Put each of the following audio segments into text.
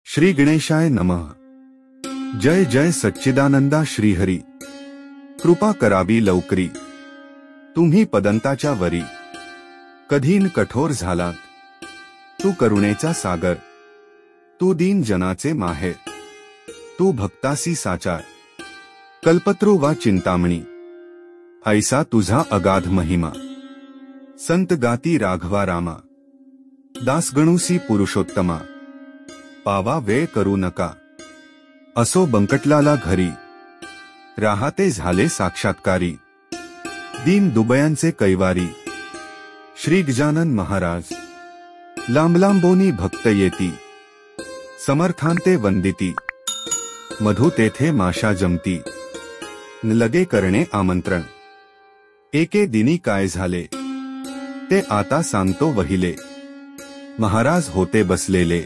श्री गणेशाय नमः। जय जय सच्चिदानंदा श्रीहरी। कृपा करावी लवकरी, तुम्ही पदंताच्या वरी। कधीन कठोर झालात, तू करुणेचा सागर। तू दीन जनाचे माहेर, तू भक्तासी साचार। कल्पतरू वा चिंतामणी, ऐसा तुझा अगाध महिमा। संत गाती राघवा रामा, दासगणुसी पुरुषोत्तमा। पावा वेळ करू नका, असो बंकटलाला घरी। राहते झाले साक्षात्कारी, दीन दुबयांचे कैवारी। श्री गजानन महाराज, लांब लांबोनी भक्त येती। समर्थांते वंदिती, मधु तेथे माशा जमती। न लगे करणे आमंत्रण, एके दिनी काय झाले, ते आता सांगतो वहिले। महाराज होते बसलेले,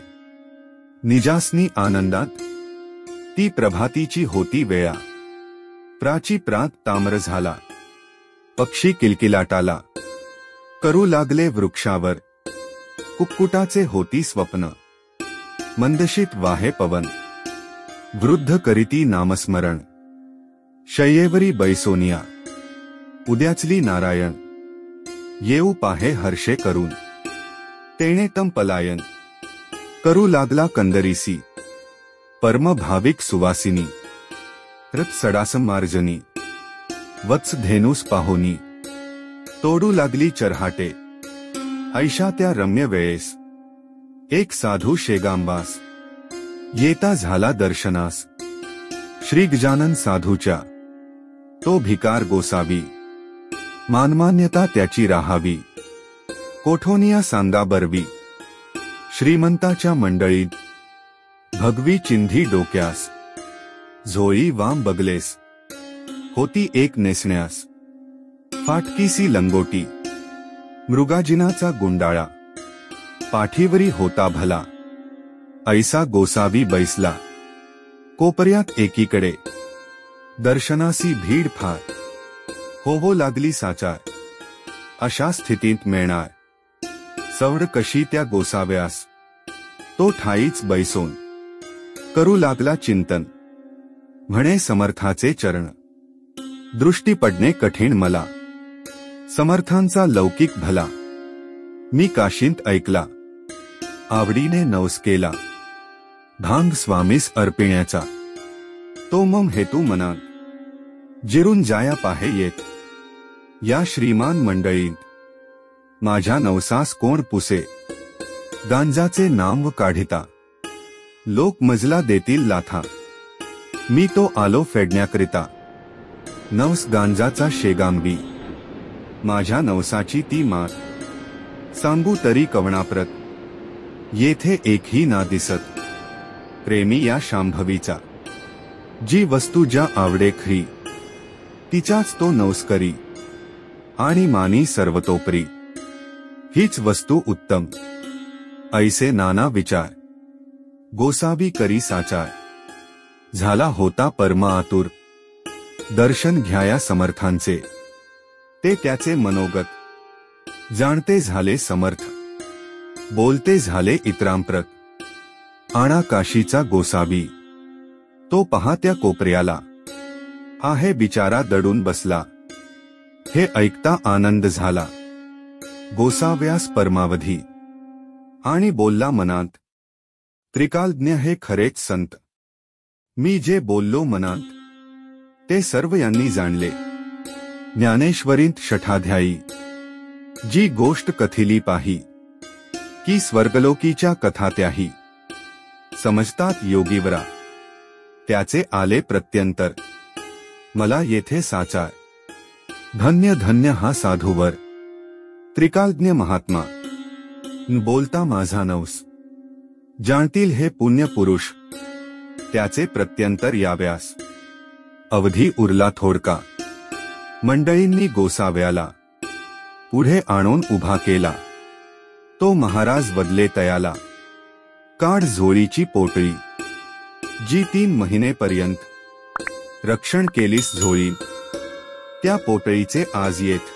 निजासनी आनंदात। ती प्रभातीची होती वेळा, प्राची प्रात ताम्र झाला। पक्षी किलकिलाटाला, करू लागले वृक्षावर। कुक्कुटाचे होती स्वप्न, मंदशीत वाहे पवन। वृद्ध करीती नामस्मरण, शय्येवरी बैसोनिया। उद्याचली नारायण, येऊ पाहे हर्षे करून। तेणे तम पलायन, करू लागला कंदरीसी। परम भाविक सुवासिनी, रथ सडासम मार्जनी। वत्स धेनुस पाहोनी, तोडू लागली चरहाटे। ऐशा त्या रम्य वेळेस, एक साधू शेगांबास। येता झाला दर्शनास, श्री गजानन साधूच्या। तो भिकार गोसावी, मानमान्यता त्याची राहावी। कोठोनिया सांदा बरवी, श्रीमंताच्या मंडळीत। भगवी चिंधी डोक्यास, झोळी वाम बगलेस। होती एक नेसण्यास, फाटकीसी लंगोटी। मृगाजिनाचा गुंडाळा, पाठीवरी होता भला। ऐसा गोसावी बैसला, कोपऱ्यात एकीकडे। दर्शनासी भीड फार, हो लागली साचार। अशा स्थितीत मिळणार सवड कशी त्या गोसाव्यास। तो ठाईच बैसोन, करू लागला चिंतन। म्हणे समर्थाचे चरण, दृष्टी पडणे कठीण मला। समर्थांचा लौकिक भला, मी काशींत ऐकला। आवडीने नवस केला, भांग स्वामीस अर्पिण्याचा। तो मम हेतू मनात, जिरून जाया पाहे येत। या श्रीमान मंडळीत, माझ्या नवसास कोण पुसे। गांजाचे नाम काढिता, लोक मजला देतील लाथा। मी तो आलो फेडण्याकरिता, नवस गांजाचा शेगांबी। माझ्या नवसाची ती मात, सांगू तरी कवणाप्रत। येथे एकही ना दिसत, प्रेमी या शांभवीचा। जी वस्तू ज्या आवडे खरी, तिचाच तो नवस करी। आणि मानी सर्वतोपरी, हीच वस्तू उत्तम। ऐसे नाना विचार, गोसावी करी साचार। झाला होता परम आतुर, दर्शन घ्याया समर्थांचे। ते त्याचे मनोगत, जाणते झाले समर्थ। बोलते झाले इतरांप्रत, आणा काशीचा गोसावी। तो पहा त्या कोपऱ्याला, आहे बिचारा दडून बसला। हे ऐकता आनंद झाला, गोसाव्यास परमावधी। आणि बोलला मनात, त्रिकालज्ञ हे खरेच संत। मी जे बोललो मनात, ते सर्व यांनी जाणले। ज्ञानेश्वरींत षठाध्यायी, जी गोष्ट कथिली पाही। की स्वर्गलोकीच्या कथा त्याही, समजतात योगीवरा। त्याचे आले प्रत्यंतर, मला येथे साचार। धन्य धन्य हा साधूवर, त्रिकालज्ञ महात्मा। बोलता माझा नवस, जाणतील हे पुण्य पुरुष। त्याचे प्रत्यंतर याव्यास, अवधी उरला थोडका। मंडळींनी गोसाव्याला, पुढे आणून उभा केला। तो महाराज वदले तयाला, काढ झोळीची पोटळी। जी 3 महिनेपर्यंत, रक्षण केलीस झोळी। त्या पोटळीचे आज येत,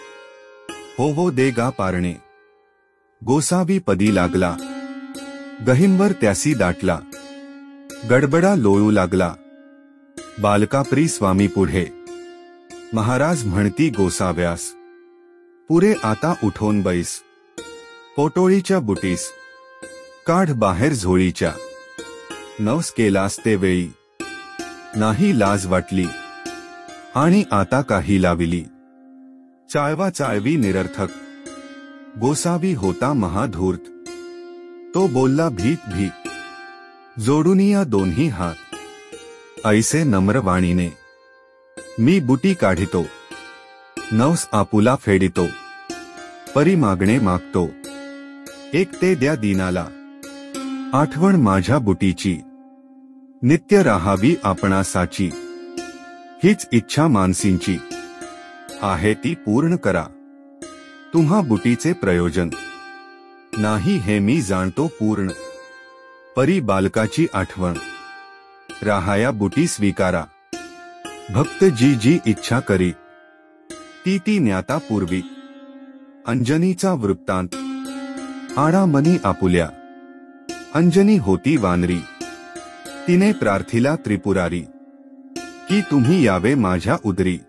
हो दे गा पारणे। गोसावी पदी लागला, गहिंवर त्यासी दाटला। गडबडा लोळू लागला. बालकापरी स्वामी पुढे. महाराज म्हणती गोसाव्यास, पुरे आता उठून बैस. पोटोळीच्या बुटीस काढ बाहेर झोळीच्या. नवस केलास ते वेळी नाही लाज वाटली, आणि आता काही लाविली. चाळवा चाळवी निरर्थक. गोसावी होता महाधूर्त. तो बोलला भीत भीत, जोडूनिया दोन्ही हात. ऐसे नम्र वाणीने मी बुटी काढितो. नवस आपुला फेडितो. परी मागणे मागतो. एक ते द्या दीनाला. आठवण माझ्या बुटीची नित्य राहावी आपणासाची. हीच इच्छा मानसींची आहे ती पूर्ण करा. तुम्हा बुटीचे प्रयोजन नाही हे मी जाणतो पूर्ण. परी बालकाची आठवण राहाया बुटी स्वीकारा. भक्त जी जी इच्छा करी ती ती न्याता पूर्वी. अंजनीचा वृत्तांत आडा मनी आपुल्या. अंजनी होती वानरी. तिने प्रार्थिला त्रिपुरारी की तुम्ही यावे माझ्या उदरी.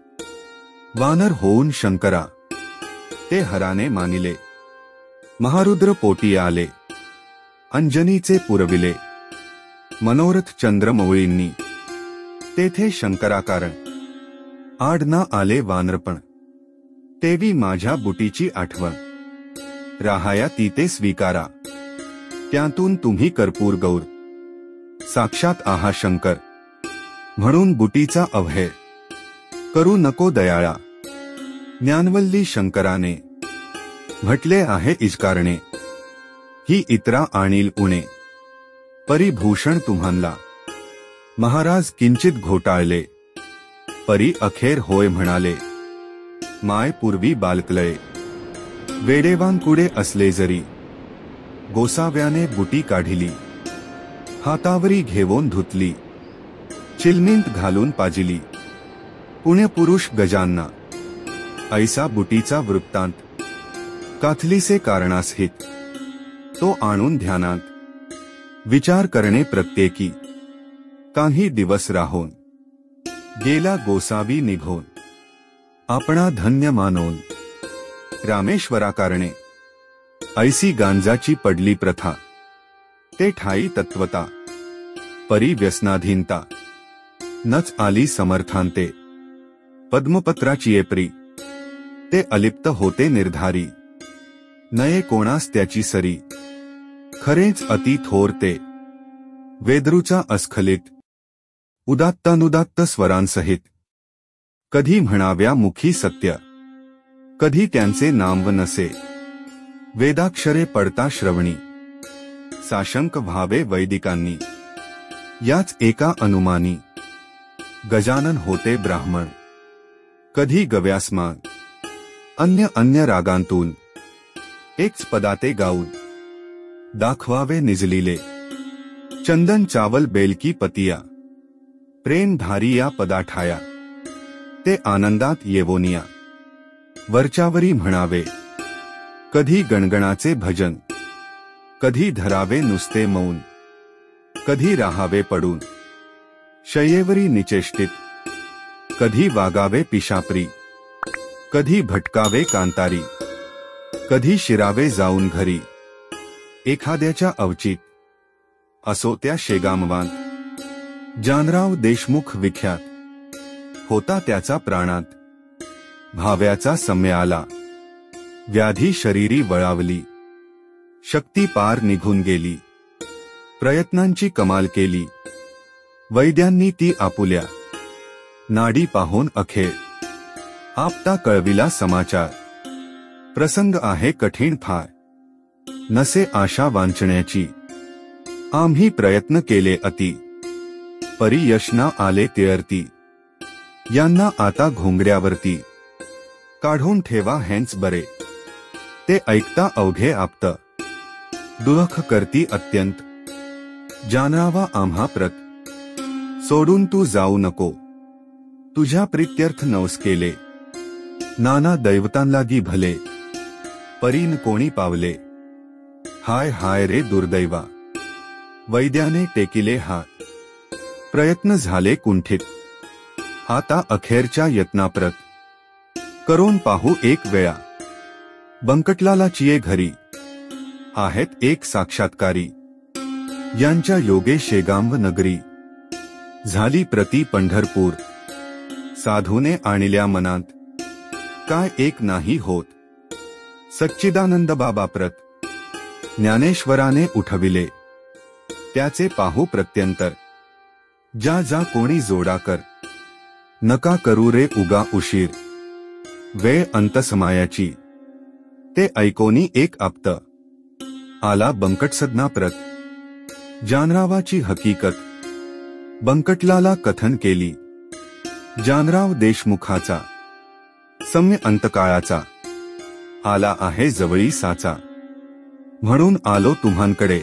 वानर होऊन शंकरा ते हराने मानिले. महारुद्र पोटी आले. अंजनीचे पुरविले. मनोरथ चंद्रमौळींनी तेथे शंकराकारण. आड ना आले वानरपण. तेवी माझ्या बुटीची आठवण राहाया ती ते स्वीकारा. त्यातून तुम्ही कर्पूर गौर साक्षात आहा शंकर. म्हणून बुटीचा अवहेर करू नको दयाळा. ज्ञानवल्ली शंकराने म्हटले आहे इजकारणे. ही इतरा आणील उणे. परिभूषण तुम्हांला. महाराज किंचित घोटाळले. परी अखेर होय म्हणाले. माय पूर्वी बालकलये वेडेवांकुडे असले जरी. गोसाव्याने बुटी काढिली. हातावरी घेवून धुतली. चिलमिंत घालून पाजिली. पुण्यपुरुष गजांना ऐसा बुटीचा वृत्तांत. काथलीसे कारणासहित तो आणून ध्यानात. विचार करणे प्रत्येकी काही दिवस राहून. गेला गोसावी निघून आपणा धन्य मानून. रामेश्वराकारणे ऐसी गांजाची पडली प्रथा. ते ठाई तत्वता परी व्यसनाधीनता. नच आली समर्थांते पद्मपत्राची येपरी. ते अलिप्त होते निर्धारी. नये कोणास त्याची सरी. खरेच अति थोर ते वेद्रूचा अस्खलित. उदात्तानुदात्त स्वरांसहित कधी म्हणाव्या मुखी सत्य. कधी त्यांचे नामव नसे. वेदाक्षरे पडता श्रवणी. साशंक व्हावे वैदिकांनी. याच एका अनुमानी गजानन होते ब्राह्मण. कधी गव्यासमान अन्य अन्य रागांतून एकच पदाते गाऊन दाखवावे निजलिले. चंदन चावल बेलकी पतिया. प्रेम धारी या पदाठाया. ते आनंदात येवोनिया. वरच्यावरी म्हणावे कधी गणगणाचे भजन. कधी धरावे नुसते मौन. कधी राहावे पडून शय्येवरी निचेष्टित. कधी वागावे पिशापरी. कधी भटकावे कांतारी. कधी शिरावे जाऊन घरी. एखाद्याच्या अवचित असो त्या शेगामवांत. जानराव देशमुख विख्यात होता त्याचा प्राणात. भाव्याचा सम्य आला. व्याधी शरीरी वळावली. शक्ती पार निघून गेली. प्रयत्नांची कमाल केली. वैद्यांनी ती आपुल्या नाडी पाहून अखेर आपता कळविला समाचार. प्रसंग आहे कठीण फार. नसे आशा वांचण्याची. आम्ही प्रयत्न केले अति. परी यश ना आले तिळरती. यांना आता घोंगड्यावरती काढून ठेवा हेच बरे. ते ऐकता अवघे आप्त. दुःख करती अत्यंत. जानावा आम्हा प्रत. सोडून तू जाऊ नको. तुझ्या प्रित्यर्थ नवस केले. नाना दैवतांलागी भले. परीन कोणी पावले. हाय हाय रे दुर्दैवा. वैद्याने टेकिले हात. प्रयत्न झाले कुंठित, आता अखेरच्या यत्नाप्रत करून पाहू एक वेळा। बंकटलालाचिये घरी आहेत एक साक्षात्कारी, यांच्या योगे शेगांव नगरी झाली प्रति पंढरपूर। साधूने आणल्या मनात, काय एक नाही होत, सच्चिदानंद बाबाप्रत ज्ञानेश्वराने उठविले, त्याचे पाहू प्रत्यंतर। जा जा कोणी जोडाकर, नका करू रे उगा उशीर, वेळ अंतसमायाची ते ऐकोनी एक आप्त। आला बंकटसदनाप्रत, जानरावाची हकीकत बंकटलाला कथन केली। जानराव देशमुखाचा सम्य अंतकाळाचा आला आहे जवळी साचा, म्हणून आलो तुम्हांकडे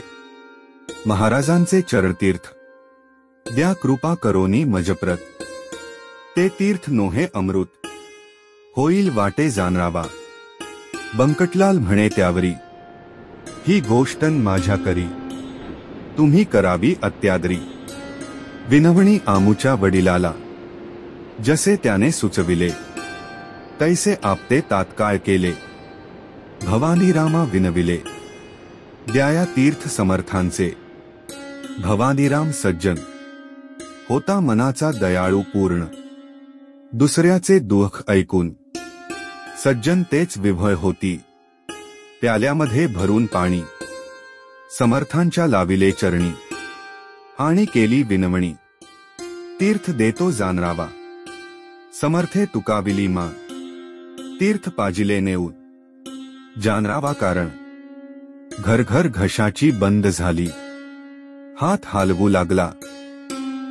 महाराजांचे चरणतीर्थ द्या कृपा करोनी मजप्रत। ते तीर्थ नोहे अमृत होईल वाटे जानरावा, बंकटलाल म्हणे त्यावरी ही गोष्टन माझ्या करी तुम्ही करावी अत्यादरी। विनवणी आमुच्या वडिलाला जसे त्याने सुचविले, तैसे आपते तात्काळ केले। भवानीरामा विनविले द्याया तीर्थ समर्थांचे, भवानीराम सज्जन होता मनाचा दयाळू पूर्ण। दुसऱ्याचे दुःख ऐकून सज्जन तेच विव्हळ होती, प्याल्यामध्ये भरून पाणी समर्थांच्या लाविले चरणी। आणि केली विनवणी तीर्थ देतो जानरावा, समर्थे तुकाविली मा तीर्थ पाजिले नेऊन। जानरावा कारण घर घर घशाची बंद झाली, हात हालवू लागला,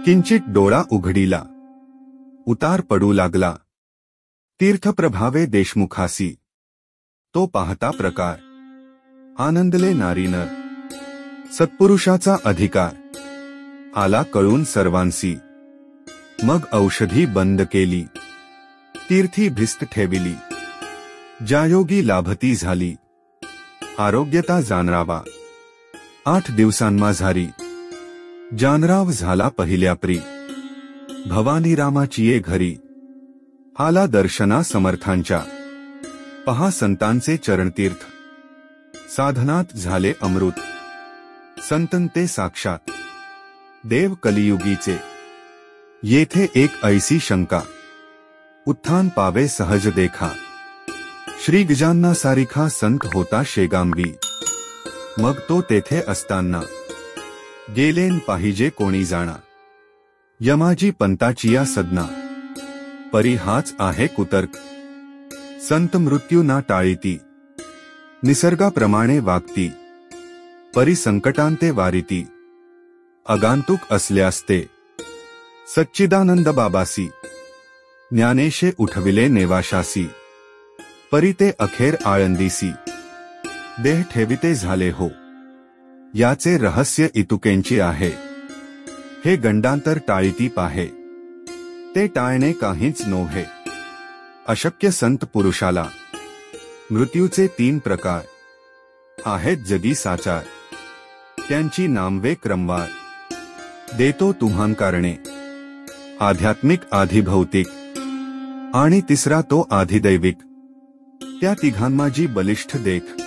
किंचित डोळा उघडीला, उतार पडू लागला। तीर्थ प्रभावे देशमुखासी तो पाहता प्रकार, आनंदले नारीनर सत्पुरुषाचा अधिकार आला कळून सर्वांसी। मग औषधी बंद केली, तीर्थी भिस्त ठेविली, ज्यायोगी लाभती झाली आरोग्यता जानरावा। 8 दिवसांमा झारी जानराव झाला पहिल्याप्री, भवानीरामाचिये घरी आला दर्शना समर्थांच्या। पहा संतांचे चरणतीर्थ साधनात झाले अमृत, संतन ते साक्षात देव कलियुगीचे। येथे एक ऐसी शंका उत्थान पावे सहज देखा, श्री गजानना सारिखा संत होता शेगांवी। मग तो तेथे असताना गेलेन पाहिजे कोणी जाणा, यमाजी पंताचिया सदना परी हाच आहे कुतर्क। संत मृत्यू ना टाळीती, निसर्गाप्रमाणे वागती, परी संकटांते वारिती। आगंतुक असल्यास्ते सच्चिदानंद बाबासी, ज्ञानेशे उठविले नेवाशासी, परी ते अखेर आळंदीसी देह ठेविते झाले हो। याचे रहस्य इतुकेंची आहे, हे गंडांतर टाळीती पाहे, ते टाळणे काहीच नोव्हे अशक्य। संत पुरुषाला मृत्यूचे 3 प्रकार आहेत जगी साचार, त्यांची नामवे क्रमवार देतो तुम्हां कारणे। आध्यात्मिक, आधिभौतिक आणि तिसरा तो आधिदैविक। त्या तिघांमाजी बलिष्ठ देख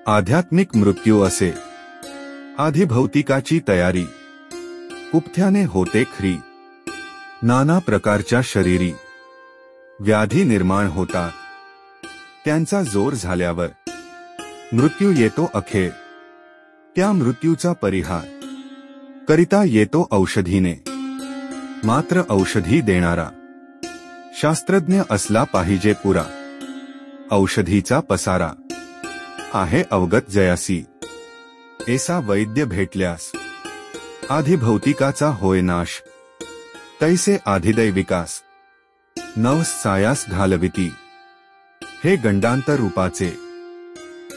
आध्यात्मिक मृत्यू असे, आधिभौतिकाची तयारी कुपथ्याने होते खरी। नाना प्रकारच्या शरीरी व्याधी निर्माण होतात, त्यांचा जोर झाल्यावर मृत्यू येतो अखेर। त्या मृत्यूचा परिहार करिता येतो औषधीने, मात्र औषधी देणारा शास्त्रज्ञ असला पाहिजे पुरा। औषधीचा पसारा आहे अवगत जयासी, ऐसा वैद्य भेटल्यास आधिभौतिकाचा होय नाश, तैसे आधिदैविकास नवस सायास घालविती। हे गंडांतर रूपाचे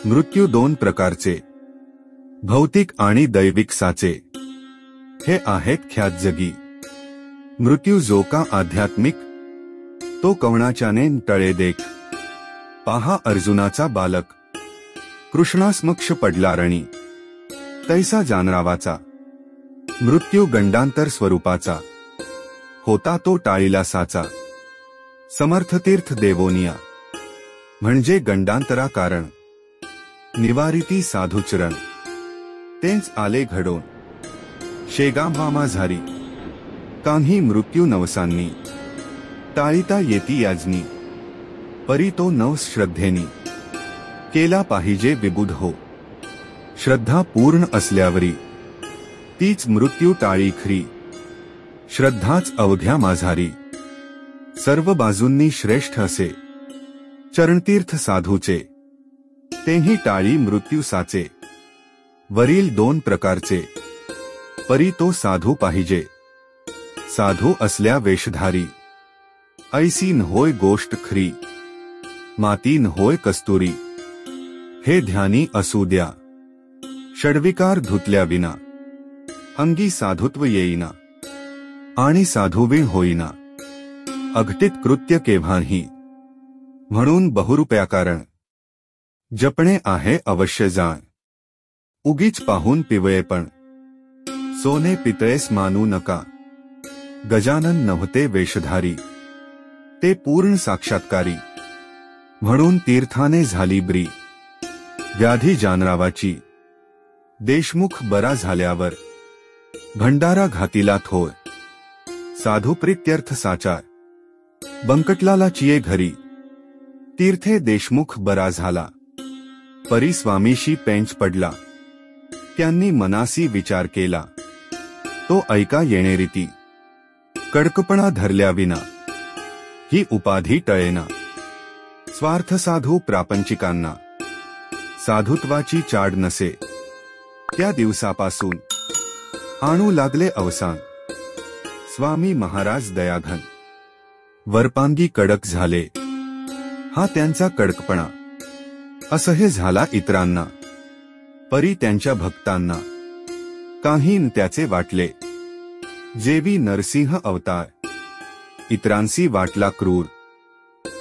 मृत्यू 2 प्रकारचे, भौतिक आणि दैविक साचे। हे आहेत ख्यात जगी मृत्यू जो का आध्यात्मिक, तो कवणाच्याने टळे देख। पहा अर्जुनाचा बालक कृष्णासमक्ष पडला रणी, तैसा जानरावाचा मृत्यू गंडांतर स्वरूपाचा होता, तो टाळीला साचा. समर्थतीर्थ देवोनिया म्हणजे गंडांतरा कारण, निवारिती साधुचरण तेच आले घडोन. शेगांबा माझारी कान्ही मृत्यू नवसांनी, टाळीता येती याजनी, परी तो नवस श्रद्धेनी, केला पाहिजे विबुध हो. श्रद्धा पूर्ण असल्यावरी तीच मृत्यू टाळी खरी, श्रद्धाच अवघ्या माझारी. सर्व बाजूंनी श्रेष्ठ असे चरणतीर्थ साधूचे, तेही टाळी मृत्यू साचे. वरील दोन प्रकारचे, परी तो साधू पाहिजे, साधू असल्या वेशधारी. ऐसी न होय गोष्ट खरी, माती न होय कस्तुरी. हे ध्यानी असू द्या, षड्विकार धुतल्या विना, अंगी साधुत्व येईना, आणि साधुवीण होईना. अघटित कृत्य केव्हाही, म्हणून बहुरूप्या कारण, जपणे आहे अवश्य जाण. उगीच पाहून पिवळे पण, सोने पितळेस मानू नका. गजानन नव्हते वेशधारी, ते पूर्ण साक्षात्कारी. म्हणून तीर्थाने झाली बरी, व्याधी जानरावाची. देशमुख बरा झाल्यावर, भंडारा घातीला थोर. साधू प्रीत्यर्थ साचार, बंकटलाला चिये घरी. तीर्थे देशमुख बरा झाला, परी स्वामीशी पेंच पडला. त्यांनी मनासी विचार केला, तो ऐका येणे रीती. कडकपणा धरल्या विना, ही उपाधी टळेना. स्वार्थ साधू प्रापंचिकांना, साधुत्वाची चाड नसे. त्या दिवसापासून आणू लागले अवसान. स्वामी महाराज दयाघन, वरपांगी कडक झाले. हा त्यांचा कडकपणा असह्य झाला इतरांना, परी त्यांच्या भक्तांना काहीन त्याचे वाटले. जेवी नरसिंह अवतार, इतरांसी वाटला क्रूर.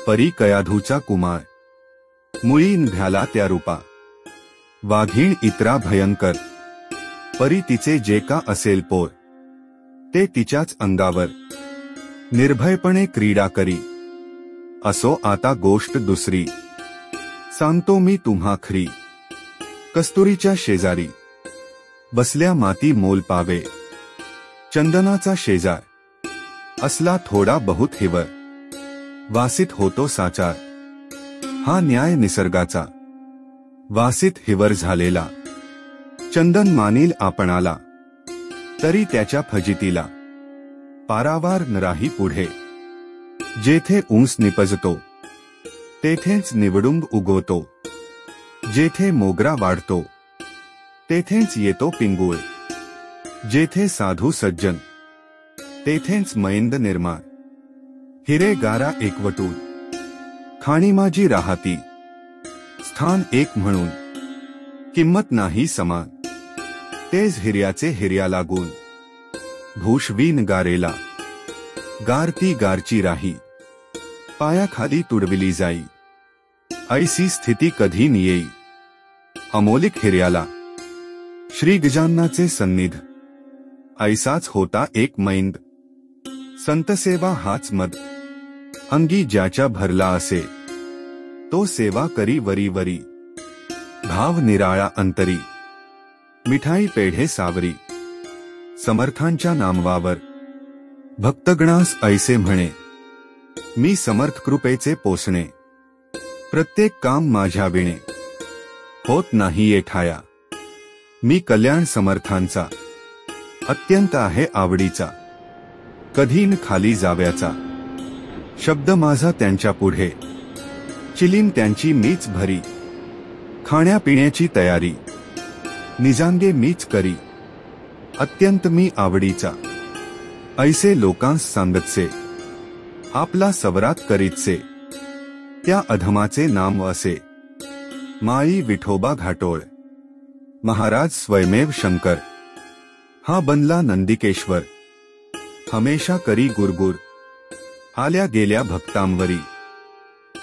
परी कयाधूचा कुमार, मुळीन घ्याला त्या रूपा. वाघीण इतरा भयंकर, परी तिचे जे का असेल पोर, ते तिच्याच अंगावर निर्भयपणे क्रीडा करी. असो आता गोष्ट दुसरी, सांगतो मी तुम्हा खरी. कस्तुरीच्या शेजारी बसल्या माती मोल पावे. चंदनाचा शेजार असला थोडा बहुत हिवर, वासित होतो साचार. हा न्याय निसर्गाचा, वासित हिवर झालेला. चंदन मानील आपणाला, तरी त्याच्या फजितीला पारावार न राही पुढे. जेथे उंच निपजतो, तेथेच निवडुंब उगवतो. जेथे मोगरा वाढतो, तेथेच येतो पिंगुळ. जेथे साधू सज्जन, तेथेच मैंद निर्माण. हिरे गारा एकवटून, खाणी माझी राहती. स्थान एक म्हणून, किंमत नाही समान. तेज हिर्याचे हिर्या लागून, भूषवीन गारेला. गार ती गारची राही, पायाखाली तुडविली जाई. ऐसी स्थिती कधी येई, अमोलिक हिर्याला. श्री गजाननाचे सन्निध, ऐसाच होता एक मैंद. संतसेवा हाच मद, अंगी ज्याच्या भरला असे. तो सेवा करी वरी वरी, भाव निराळा अंतरी. मिठाई पेढे सावरी, समर्थांच्या नामवावर. भक्तगणास ऐसे म्हणे, मी समर्थ कृपेचे पोसणे. प्रत्येक काम माझ्या विणे, होत नाही येठाया. मी कल्याण समर्थांचा, अत्यंत आहे आवडीचा. कधी न खाली जाव्याचा, शब्द माझा त्यांच्या पुढे. चिलीम त्यांची मीच भरी, खाण्यापिण्याची तयारी. निजांगे मीच करी, अत्यंत मी आवडीचा. ऐसे लोकांस सांगतसे, आपला सवरात करीतसे. त्या अधमाचे नाम असे, माळी विठोबा घाटोळ. महाराज स्वयमेव शंकर, हा बनला नंदिकेश्वर. हमेशा करी गुरगुर, आल्या गेल्या भक्तांवरी.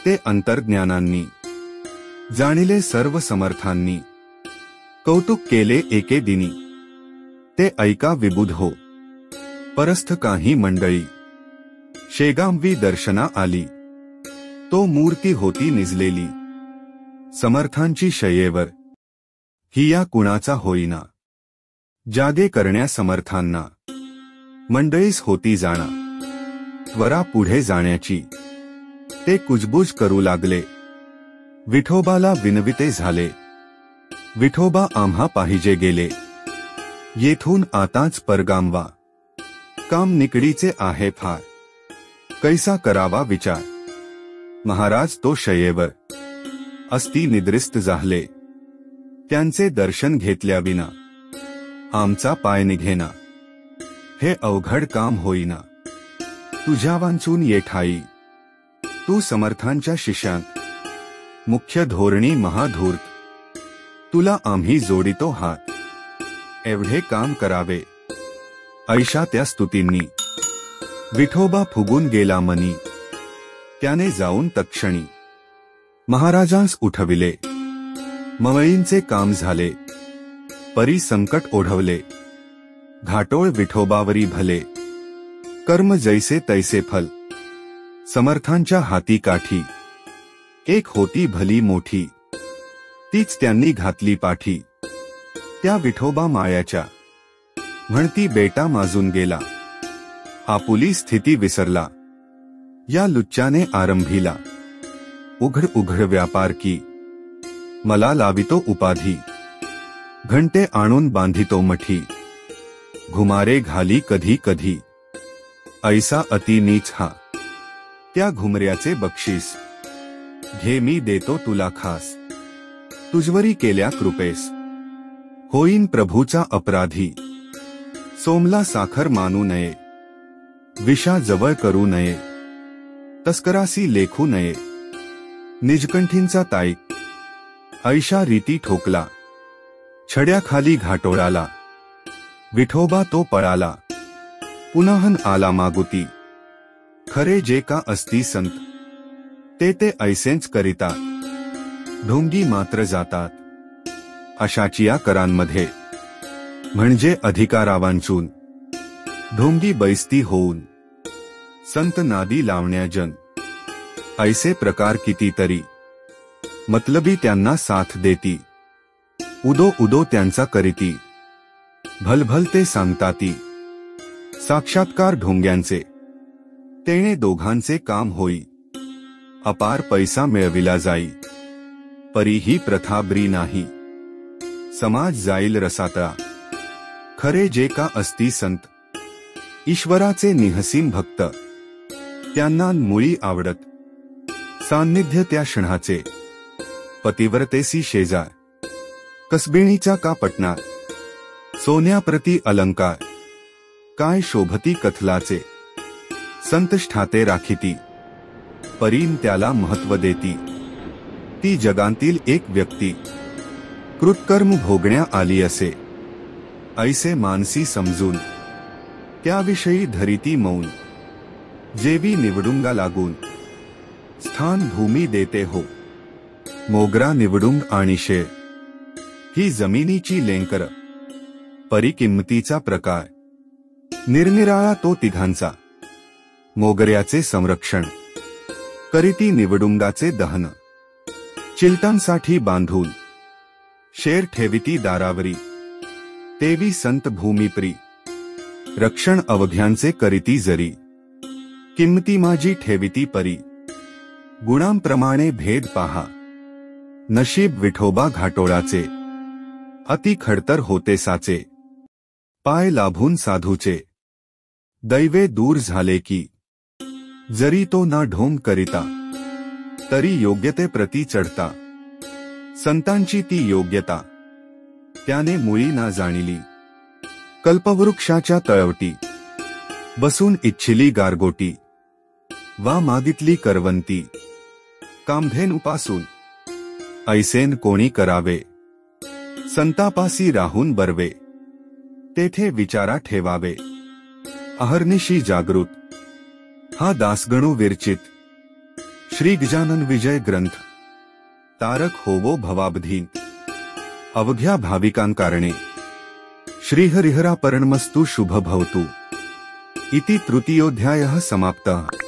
ते अंतर्ज्ञानांनी, जाणिले सर्व समर्थांनी. कौतुक केले एके दिनी, ते ऐका विबुध हो. परस्थ काही मंडळी शेगांवी दर्शना आली. तो मूर्ती होती निजलेली समर्थांची शयेवर. हिया कुणाचा होईना जागे करण्या समर्थांना. मंडळीस होती जाणा त्वरा पुढे जाण्याची. ते कुजबुज करू लागले. विठोबाला विनविते झाले. विठोबा आम्हा पाहिजे गेले. येथून आताच परगामवा. काम निकडीचे आहे फार. कैसा करावा विचार. महाराज तो शयेवर अस्ती निद्रिस्त झाले. त्यांचे दर्शन घेतल्याविना आमचा पाय निघेना. हे अवघड काम होईना. तुझ्या वांचून ये ठाई. तू समर्थांच्या शिष्यांत मुख्य धोरणी महाधूर्त. तुला आम्ही जोडितो हात. एवढे काम करावे. ऐशा त्या स्तुतींनी विठोबा फुगून गेला मनी. त्याने जाऊन तत्क्षणी महाराजांस उठविले. मवळींचे काम झाले. परी संकट ओढवले. घाटोळ विठोबावरी भले. कर्म जैसे तैसे फल. समर्थांच्या हाती काठी. एक होती भली मोठी. तीच त्यांनी घातली पाठी. त्या विठोबा मायाच्या म्हणती बेटा माजून गेला. आपुली स्थिती विसरला. या लुच्च्याने आरंभीला उघड उघड व्यापार की. मला लावितो उपाधी. घंटे आणून बांधितो मठी. घुमारे घाली कधी कधी. ऐसा अति नीच हा. त्या घुमऱ्याचे बक्षीस घे मी देतो तुला खास. तुझवरी केल्या कृपेस होईन प्रभूचा अपराधी. सोमला साखर मानू नये. विषा जवळ करू नये. तस्करासी लेखू नये. निजकंठींचा ताईक ऐशा रीती ठोकला. छड्याखाली घाटोळाला. विठोबा तो पळाला. पुनहन आला मागुती. खरे जे का असती संत ते ऐसेंच करितात. ढोंगी मात्र जातात अशाचिया करांमध्ये. म्हणजे अधिकारावांचून ढोंगी बैसती होऊन संत नादी लावण्या जन. ऐसे प्रकार कितीतरी मतलबी त्यांना साथ देती. उदो उदो त्यांचा करीती. भलभल ते सांगताती. साक्षात्कार ढोंग्यांचे तेणे दोघांचे काम होई. अपार पैसा मिळविला जाई. परी ही प्रथा बरी नाही. समाज जाईल रसातळा. खरे जे का असती संत ईश्वराचे निहसीम भक्त. त्यांना मुळी आवडत सान्निध्य त्या क्षणाचे. पतिव्रतेसी शेजार कसबिणीचा का पटणार. सोन्याप्रती अलंकार काय शोभती कथलाचे. संतश ठाते राखीती. परीन त्याला महत्व देती. ती जगांतील एक व्यक्ती कृतकर्म भोगण्या आली असे. ऐसे मानसी समजून त्याविषयी धरिती मौन. जेवी निवडुंगा लागून स्थान भूमी देते हो. मोगरा निवडुंग आणि शेळ ही जमिनीची लेंकर. परी किंमतीचा प्रकार निरनिराळा तो तिघांचा. मोगऱ्याचे संरक्षण करीती निवडुंगाचे दहन. चिलटांसाठी बांधून शेर ठेविती दारावरी. तेवी संत भूमिप्री रक्षण अवघ्यांचे करीती जरी. किंमती माझी ठेविती परी. गुणांप्रमाणे भेद पहा. नशीब विठोबा घाटोळाचे अति खडतर होते साचे. पाय लाभून साधूचे दैवे दूर झाले की. जरी तो ना ढोंग करिता तरी योग्यते प्रती चढता. संतांची ती योग्यता त्याने मुळी ना जाणिली. कल्पवृक्षाच्या तळवटी बसून इच्छिली गारगोटी. वा मागितली करवंती कामधेनुपासून. ऐसेन कोणी करावे संतापासी राहून बरवे. तेथे विचारा ठेवावे अहर्निशी जागृत. हा दासगणू विरचित श्री गजानन विजय ग्रंथ. तारक होवो भवाबधीन. अवघ्या भाविकांकारणे श्रीहरिहरापरणमस्तु शुभ भवतु इति तृतीयोऽध्यायः समाप्तः।